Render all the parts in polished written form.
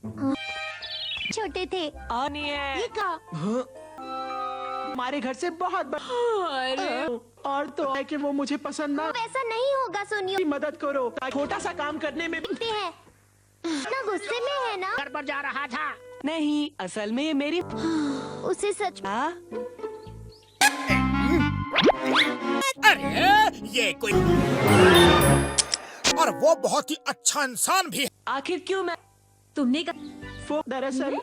छोटे थे। ये कहा हमारे घर से बहुत और तो है कि वो मुझे पसंद ना। वैसा नहीं होगा सुनियो। मदद करो, छोटा सा काम करने में है ना, गुस्से में है ना। घर पर जा रहा था। नहीं, असल में ये मेरी उसे सच अरे ये कोई और वो बहुत ही अच्छा इंसान भी है। आखिर क्यों मैं तुमने दरअसल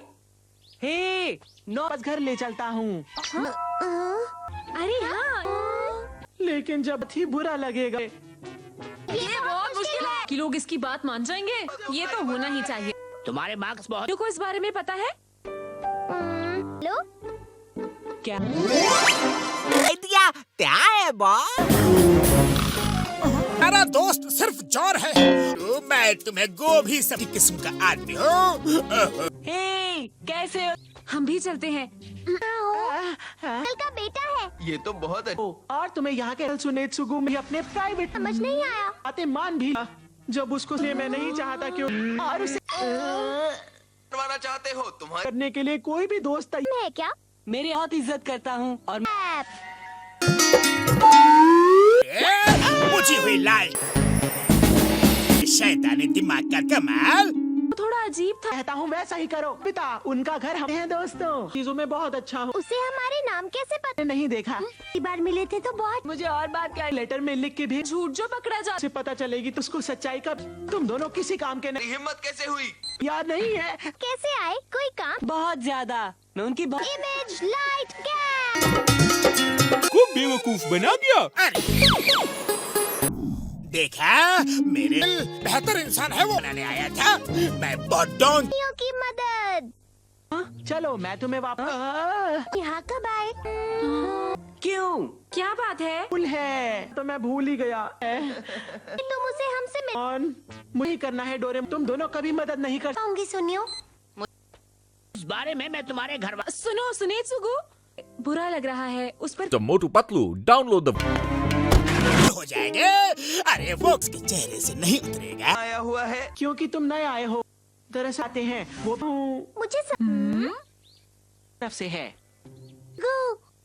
हे नो बस घर ले चलता हूँ। अरे हाँ, लेकिन जब थी बुरा लगेगा। ये बहुत मुश्किल है कि लोग इसकी बात मान जाएंगे। ये तो होना ही चाहिए। तुम्हारे मार्क्स बहुत को इस बारे में पता है? लो क्या मेरा दोस्त सिर्फ चोर है। तो मैं तुम्हें गोभी सभी किस्म का आदमी हूँ। हे कैसे हो? हम भी चलते हैं। कल का बेटा है। ये तो बहुत अच्छा। और तुम्हें यहाँ के सुनेत सुगु में अपने प्राइवेट समझ नहीं आया। बातें मान भी जब उसको मैं नहीं चाहता क्यों और उसे करवाना चाहते हो तुम्हारे करने के लिए कोई भी दोस्त है क्या? मेरी बहुत इज्जत करता हूँ और बुझी हुई लाइट, शैतानी दिमाग का कमाल। थोड़ा अजीब था। कहता हूँ वैसा ही करो। पिता उनका घर हम हैं दोस्तों, चीजों में बहुत अच्छा हूँ। उसे हमारे नाम कैसे पता? नहीं देखा, एक बार मिले थे तो बहुत। मुझे और बात क्या लेटर में लिख के भेज, झूठ जो पकड़ा जा से पता चलेगी तो उसको सच्चाई का। तुम दोनों किसी काम के नहीं। हिम्मत कैसे हुई? याद नहीं है? कैसे आए? कोई काम? बहुत ज्यादा मैं उनकी इमेज लाइट कैम। को बेवकूफ बना दिया। अरे देखा, मेरे बेहतर इंसान है वो बनाने आया था। मैं बॉडों की मदद। चलो मैं तुम्हें वापस। यहाँ कब आए? क्यों? क्या बात है? भूल है तो मैं भूल ही गया। तुम उसे हमसे मिल कौन? मुझे करना है डोरे। तुम दोनों कभी मदद नहीं कर पाऊंगी सुनियो। इस बारे में मैं तुम्हारे घर सुनो सुनेत सुगु, बुरा लग रहा है उस पर। The Motu Patlu, download the हो जाएंगे। अरे वो उसके चेहरे से नहीं उतरेगा। आया हुआ है क्योंकि तुम नए आए हो। दरअसल आते हैं वो मुझे तरफ से है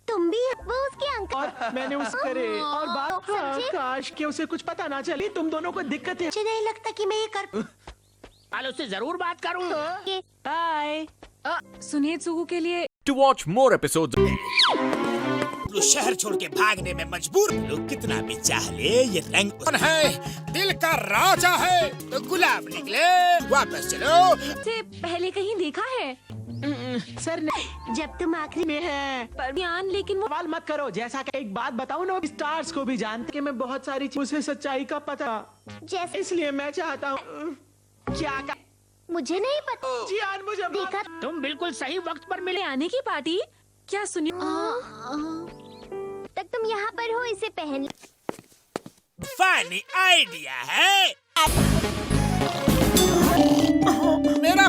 तुम भी वो उसके अंकल। और मैंने उस करे और बात समझे? काश कि उसे कुछ पता ना चले। तुम दोनों को दिक्कत है। मुझे नहीं लगता कि मैं ये कर कल उससे जरूर बात करूँ। बाय। सुनेत सुगु के लिए to watch more episodes. जो शहर छोड़ के भागने में मजबूर लोग कितना भी चाह ले, ये रंग कौन है? दिल का राजा है तो गुलाब निकले। वापस चलो। से पहले कहीं देखा है सर ने जब तुम आखिरी में है पर ज्ञान, लेकिन वो सवाल मत करो। जैसा कि एक बात बताऊं ना, स्टार्स को भी जानते कि मैं बहुत सारी चीजों से सच्चाई का पता, जैसे इसलिए मैं चाहता हूँ क्या कर... मुझे नहीं पता। जियान मुझे देखा तुम बिल्कुल सही वक्त पर मिले। ले आने की पार्टी क्या सुनियो? तक तुम यहाँ पर हो, इसे पहन फनी आइडिया है। मेरा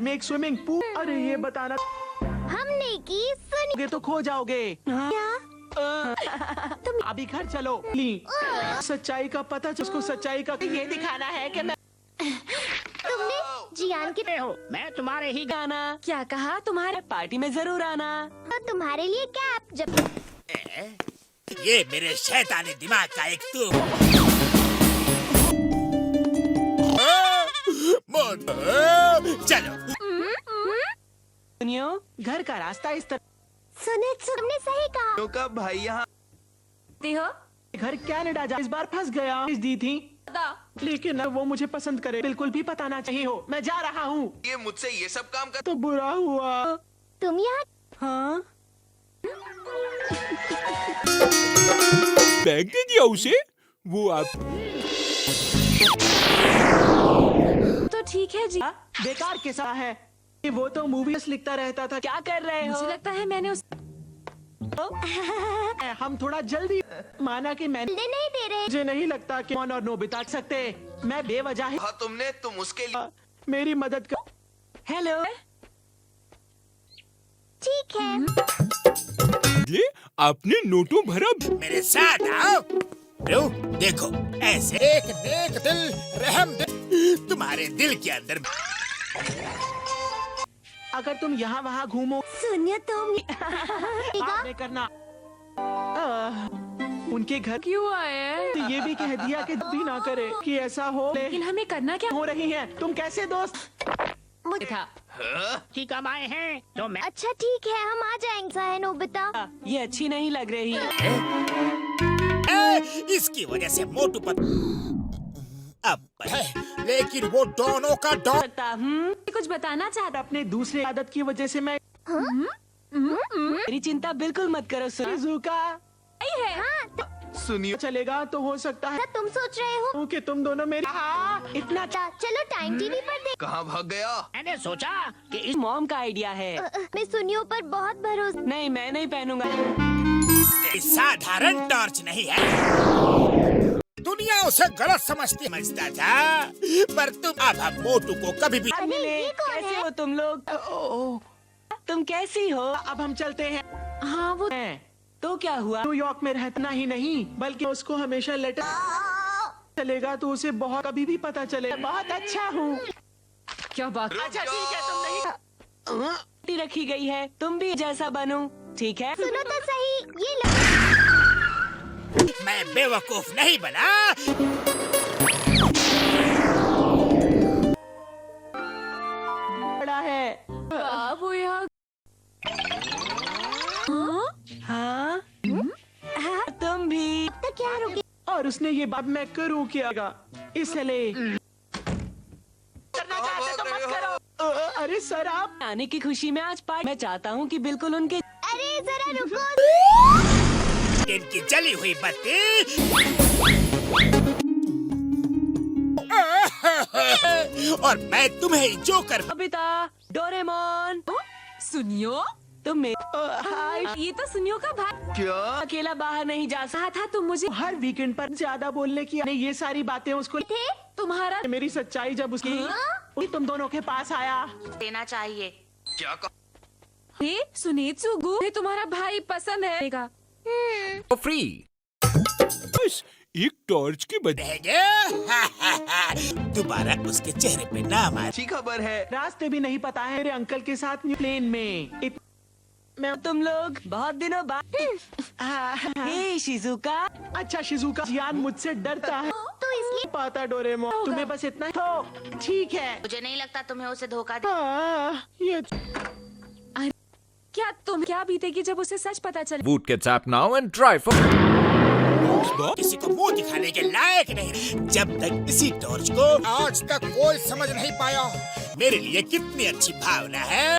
मैं एक स्विमिंग पूल। अरे ये बताना हमने की सुन तो खो जाओगे। क्या? तुम अभी घर चलो। सच्चाई का पता उसको सच्चाई का ये दिखाना है कि मैं तुमने जियान की हो। मैं तुम्हारे ही गाना क्या कहा? तुम्हारे पार्टी में जरूर आना। तो तुम्हारे लिए कैप। जब ये मेरे शैतानी दिमाग का एक तुम। चलो सुनियो, घर का रास्ता इस तरह। सुने तुमने सही कहा। का भाई यहाँ हो घर कनाडा जा इस बार फंस गया। दी थी लेकिन अब वो मुझे पसंद करे बिल्कुल भी पता ना चाहिए हो। मैं जा रहा हूँ। ये मुझसे ये सब काम कर। तो बुरा हुआ। तुम यहाँ हाँ बैग दे दिया उसे। वो आप तो ठीक है जी। बेकार किस्सा है। वो तो मूवीज लिखता रहता था। क्या कर रहे हो? मुझे लगता है मैंने उस हम थोड़ा जल्दी माना कि मैं मिलने नहीं दे रहे। मुझे नहीं लगता कि कौन और नो बिता सकते। मैं बेवजह हाँ तुमने तुम उसके लिए मेरी मदद कर। हेलो। ठीक है। ये आपने नोटों भरा। मेरे साथ आओ। देखो ऐसे एक नेक दिल रहम दिल तुम्हारे दिल के अंदर। अगर तुम यहाँ वहाँ घूमो सुनिए तुम बाद में करना। उनके घर क्यों आए हैं? ये भी कह दिया कि भी ना करे कि ऐसा हो लेकिन हमें करना क्या हो रही है। तुम कैसे दोस्त? था? कि कब आए हैं तो मैं अच्छा ठीक है, हम आ जाएंगे। है नोबिता, ये अच्छी नहीं लग रही। इसकी वजह से मोटू पर अब है, लेकिन वो दोनों का कुछ बताना चाहता। अपने दूसरे आदत की वजह से मैं मेरी चिंता बिल्कुल मत करो शिजुका सुनिए चलेगा तो हो सकता है तुम सोच रहे हो कि तुम दोनों मेरे इतना चलो टाइम टीवी पर देख। कहाँ भाग गया? मैंने सोचा कि इस मॉम का आइडिया है। मैं सुनियो पर बहुत भरोसा। नहीं, मैं नहीं पहनूंगा। साधारण टॉर्च नहीं है। दुनिया उसे गलत समझता था, पर तुम अब हम मोटू को कभी भी मिले। ये कौन कैसे है? हो तुम लोग? तुम कैसी हो? अब हम चलते हैं। हाँ वो तो क्या हुआ? न्यूयॉर्क में रहना ही नहीं बल्कि उसको हमेशा लेटर चलेगा तो उसे बहुत कभी भी पता चले। बहुत अच्छा हूँ। क्या बात। अच्छा ठीक है, तुम नहीं रोटी रखी गई है, तुम भी जैसा बनो, ठीक है? सुनो तो सही, ये लो। मैं बेवकूफ नहीं बना। बड़ा है। वो यहाँ हाँ? तुम भी? तो क्या रुके? और उसने ये बात मैं करूँ क्या? इसलिए करना कहाँ चाहते तो भाग मत रहे हो? करो। अरे सर आप आने की खुशी में आज पार्टी। मैं चाहता हूँ कि बिल्कुल उनके अरे जरा रुको। इनकी जली हुई बत्ती और मैं तुम्हें जोकर नोबिता, डोरेमोन, सुनियो, तुम हाय। ये तो सुनियो का भाई क्या? अकेला बाहर नहीं जा सकता। था। तुम मुझे हर वीकेंड पर ज्यादा बोलने की नहीं, ये सारी बातें उसको थे तुम्हारा मेरी सच्चाई जब उसकी तुम दोनों के पास आया। देना चाहिए। क्या हे सुनीत सुगु, ये तुम्हारा भाई पसंद है। For free. बस एक टॉर्च की बदले रहेंगे। दोबारा उसके चेहरे पे नाम आ। अच्छी खबर है। रास्ते भी नहीं पता है मेरे अंकल के साथ प्लेन में। मैं तुम लोग बहुत दिनों बाद। हे शिजुका, अच्छा शिजुका जियान मुझसे डरता है तो इसलिए पाता डोरेमोन, तुम्हें बस इतना ही तो ठीक है। मुझे नहीं लगता तुम्हें उसे धोखा दे। ये क्या तुम क्या बीतेगी जब उसे सच पता चले? Woot gets app now and try for. किसी को मुंह दिखाने के लायक नहीं। जब तक इसी टॉर्च को आज तक कोई समझ नहीं पाया, मेरे लिए कितनी अच्छी भावना है।